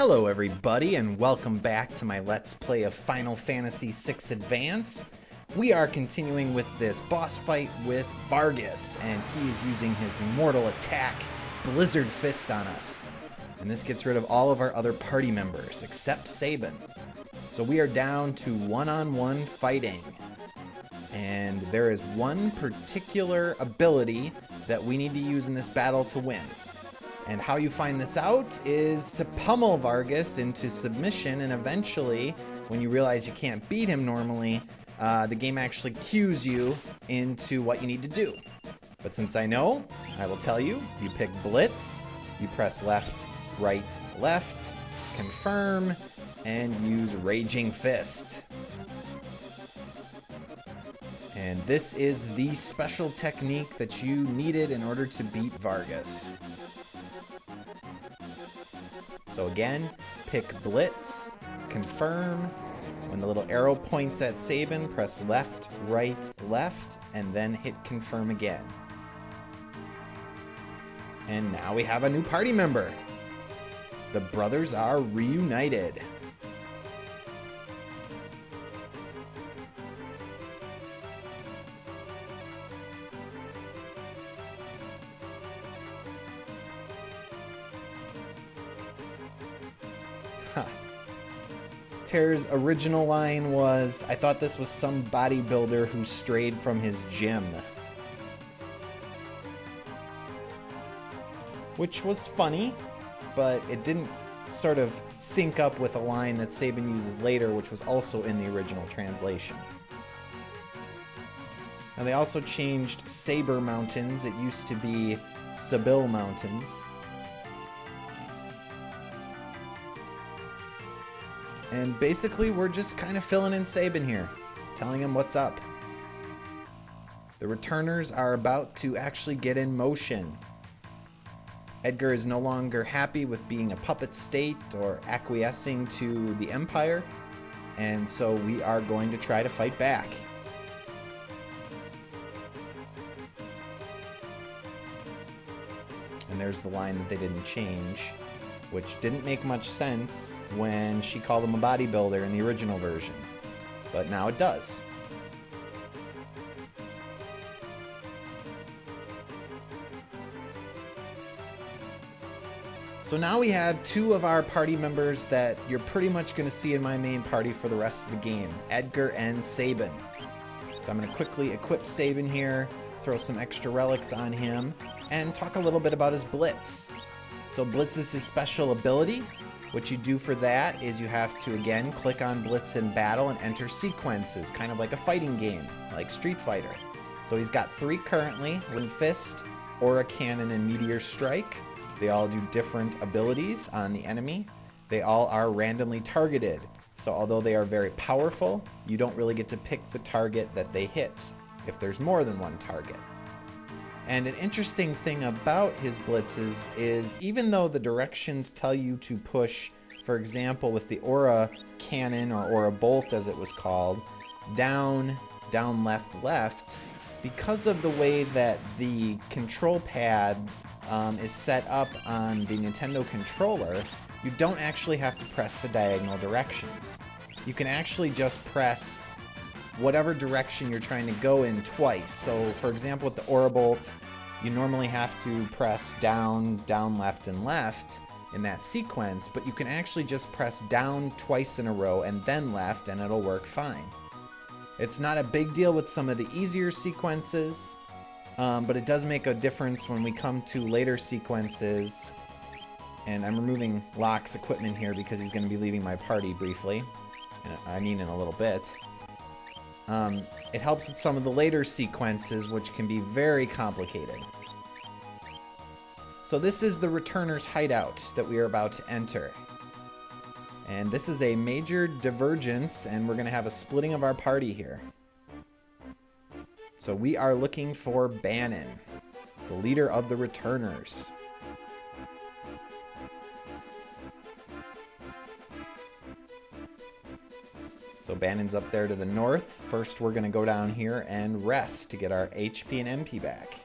Hello everybody and welcome back to my Let's Play of Final Fantasy VI Advance. We are continuing with this boss fight with Vargas, and he is using his mortal attack, Blizzard Fist, on us. And this gets rid of all of our other party members, except Sabin. So we are down to one-on-one fighting. And there is one particular ability that we need to use in this battle to win. And how you find this out is to pummel Vargas into submission, and eventually, when you realize you can't beat him normally, the game actually cues you into what you need to do. But since I know, I will tell you, you pick Blitz, you press left, right, left, confirm, and use Raging Fist. And this is the special technique that you needed in order to beat Vargas. So again, pick Blitz, confirm. When the little arrow points at Sabin, press left, right, left, and then hit confirm again. And now we have a new party member. The brothers are reunited. Terra's original line was, "I thought this was some bodybuilder who strayed from his gym." Which was funny, but it didn't sort of sync up with a line that Sabin uses later, which was also in the original translation. Now they also changed Sabre Mountains. It used to be Sabre Mountains. And basically, we're just kind of filling in Sabin here, telling him what's up. The Returners are about to actually get in motion. Edgar is no longer happy with being a puppet state or acquiescing to the Empire, and so we are going to try to fight back. And there's the line that they didn't change, which didn't make much sense when she called him a bodybuilder in the original version. But now it does. So now we have two of our party members that you're pretty much going to see in my main party for the rest of the game, Edgar and Sabin. So I'm going to quickly equip Sabin here, throw some extra relics on him, and talk a little bit about his Blitz. So Blitz is his special ability. What you do for that is you have to, again, click on Blitz in battle and enter sequences, kind of like a fighting game, like Street Fighter. So he's got 3 currently: Wind Fist, Aura Cannon, and Meteor Strike. They all do different abilities on the enemy. They all are randomly targeted. So although they are very powerful, you don't really get to pick the target that they hit if there's more than one target. And an interesting thing about his blitzes is, even though the directions tell you to push, for example, with the Aura Cannon, or Aura Bolt as it was called, down, down, left, left, because of the way that the control pad is set up on the Nintendo controller, you don't actually have to press the diagonal directions. You can actually just press whatever direction you're trying to go in twice. So for example, with the Aura Bolt, you normally have to press down, down, left, and left in that sequence, but you can actually just press down twice in a row and then left, and it'll work fine. It's not a big deal with some of the easier sequences, but it does make a difference when we come to later sequences. And I'm removing Locke's equipment here because he's going to be leaving my party briefly. I mean, in a little bit. It helps with some of the later sequences, which can be very complicated. So this is the Returners Hideout that we are about to enter. And this is a major divergence, and we're going to have a splitting of our party here. So we are looking for Banon, the leader of the Returners. So Banon's up there to the north. First, we're going to go down here and rest to get our HP and MP back.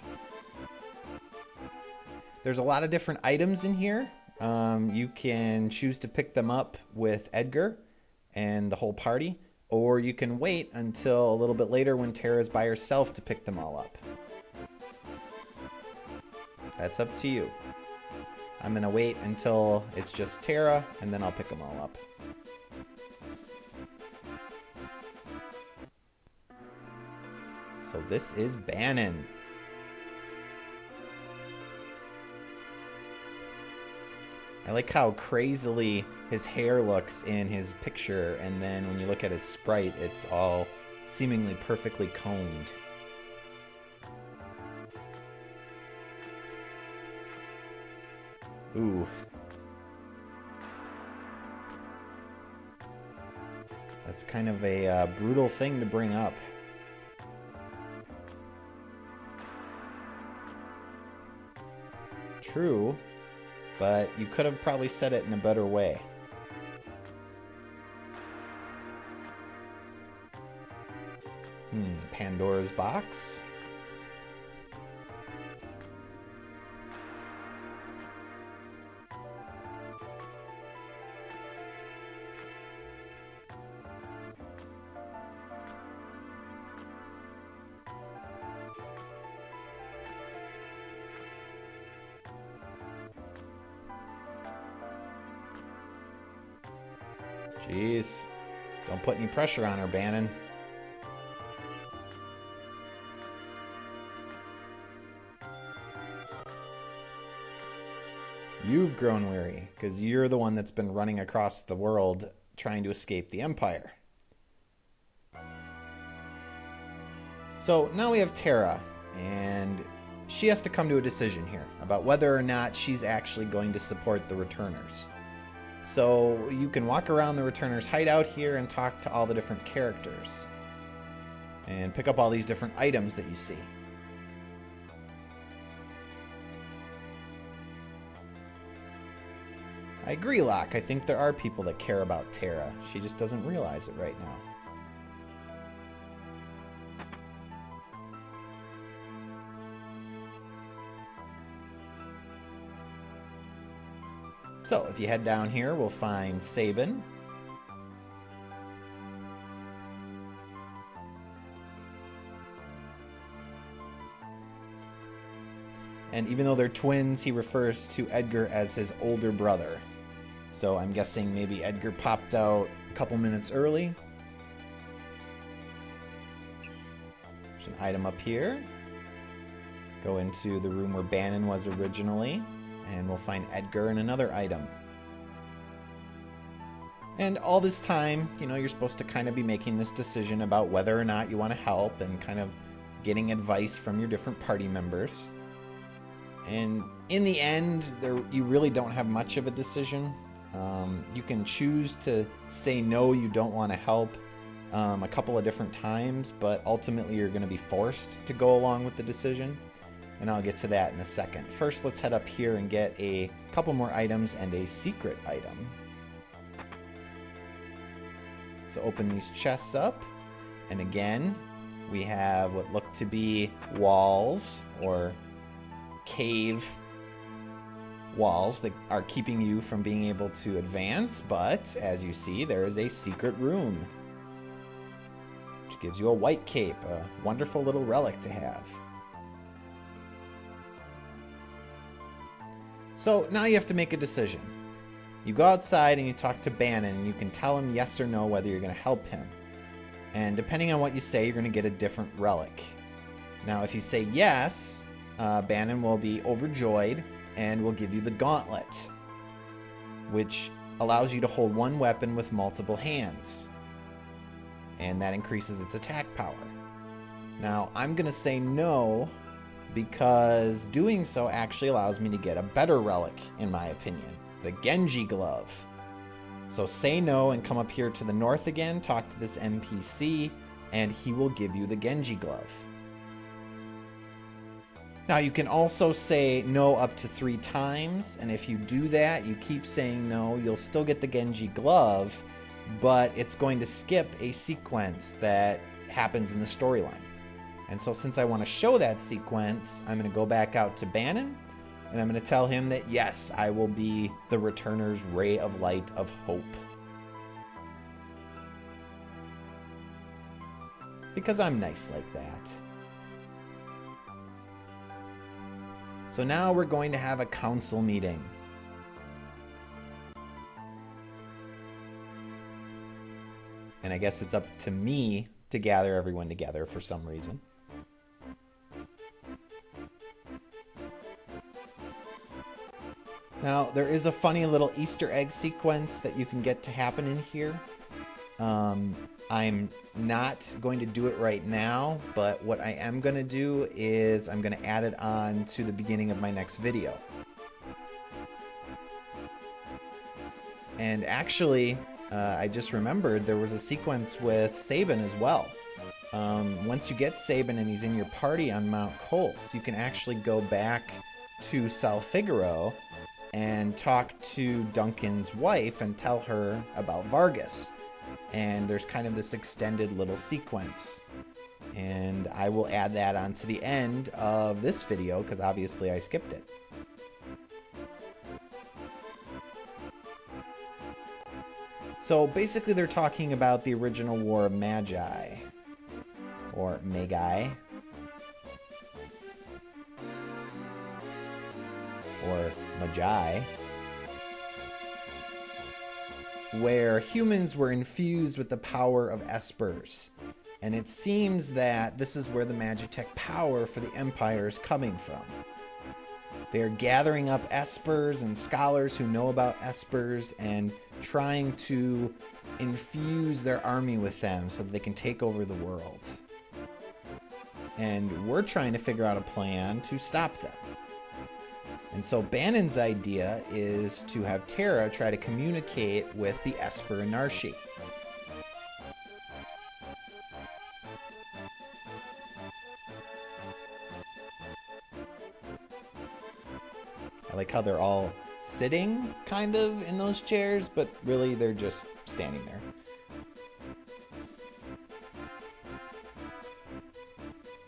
There's a lot of different items in here. You can choose to pick them up with Edgar and the whole party, or you can wait until a little bit later when Terra's by herself to pick them all up. That's up to you. I'm gonna wait until it's just Terra, and then I'll pick them all up. So this is Banon. I like how crazily his hair looks in his picture, and then when you look at his sprite, it's all seemingly perfectly combed. Ooh. That's kind of a brutal thing to bring up. True, but you could have probably said it in a better way. Pandora's box? Jeez. Don't put any pressure on her, Banon. You've grown weary, because you're the one that's been running across the world trying to escape the Empire. So now we have Terra, and she has to come to a decision here about whether or not she's actually going to support the Returners. So you can walk around the Returners Hideout here and talk to all the different characters and pick up all these different items that you see. I agree, Locke. I think there are people that care about Terra. She just doesn't realize it right now. So, if you head down here, we'll find Sabin. And even though they're twins, he refers to Edgar as his older brother. So I'm guessing maybe Edgar popped out a couple minutes early. There's an item up here. Go into the room where Banon was originally, and we'll find Edgar and another item. And all this time, you know, you're supposed to kind of be making this decision about whether or not you want to help and kind of getting advice from your different party members. And in the end, you really don't have much of a decision. You can choose to say no, you don't want to help a couple of different times, but ultimately you're going to be forced to go along with the decision. And I'll get to that in a second. First, let's head up here and get a couple more items and a secret item. So open these chests up, and again, we have what look to be walls or cave walls that are keeping you from being able to advance, but as you see, there is a secret room, which gives you a white cape, a wonderful little relic to have. So now you have to make a decision. You go outside and you talk to Banon, and you can tell him yes or no whether you're going to help him. And depending on what you say, you're going to get a different relic. Now, if you say yes, Banon will be overjoyed and will give you the gauntlet, which allows you to hold one weapon with multiple hands. And that increases its attack power. Now, I'm going to say no, because doing so actually allows me to get a better relic, in my opinion, the Genji Glove. So say no and come up here to the north again, talk to this NPC, and he will give you the Genji Glove. Now you can also say no up to 3 times, and if you do that, you keep saying no, you'll still get the Genji Glove, but it's going to skip a sequence that happens in the storyline. And so since I want to show that sequence, I'm going to go back out to Banon, And I'm going to tell him that, yes, I will be the Returner's ray of light of hope. Because I'm nice like that. So now we're going to have a council meeting. And I guess it's up to me to gather everyone together for some reason. Now, there is a funny little Easter egg sequence that you can get to happen in here. I'm not going to do it right now, but what I am going to do is I'm going to add it on to the beginning of my next video. And actually, I just remembered there was a sequence with Sabin as well. Once you get Sabin and he's in your party on Mount Colts, you can actually go back to Figaro and talk to Duncan's wife and tell her about Vargas. And there's kind of this extended little sequence. And I will add that onto the end of this video because obviously I skipped it. So basically they're talking about the original War of Magi. Or Magi. Or Magi. Where humans were infused with the power of espers. And it seems that this is where the Magitech power for the Empire is coming from. They're gathering up espers and scholars who know about espers and trying to infuse their army with them so that they can take over the world. And we're trying to figure out a plan to stop them. And so Banon's idea is to have Terra try to communicate with the Esper and Narshi. I like how they're all sitting, kind of, in those chairs, but really they're just standing there.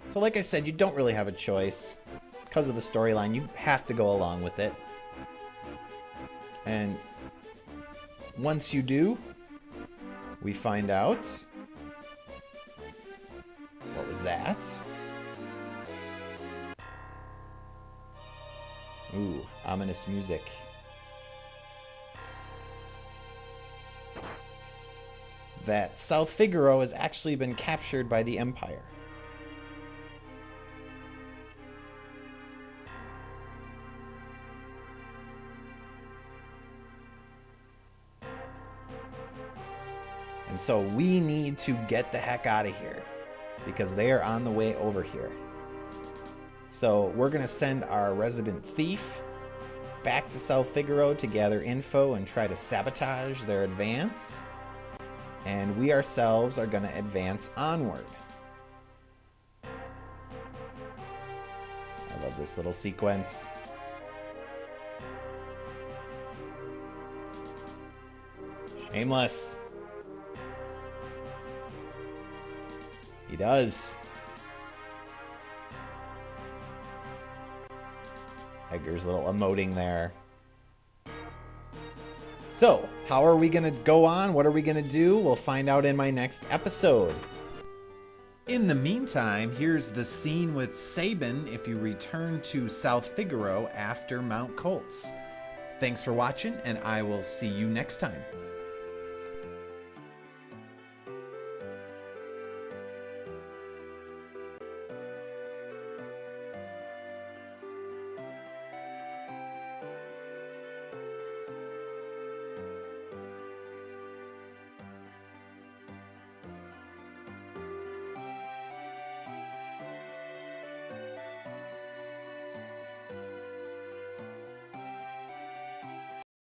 So like I said, you don't really have a choice. Because of the storyline, you have to go along with it. And once you do, we find out... What was that? Ooh, ominous music. That South Figaro has actually been captured by the Empire. And so we need to get the heck out of here because they are on the way over here. So we're going to send our resident thief back to South Figaro to gather info and try to sabotage their advance. And we ourselves are going to advance onward. I love this little sequence. Shameless. He does. Edgar's little emoting there. So, how are we going to go on? What are we going to do? We'll find out in my next episode. In the meantime, here's the scene with Sabin if you return to South Figaro after Mount Colts. Thanks for watching, and I will see you next time.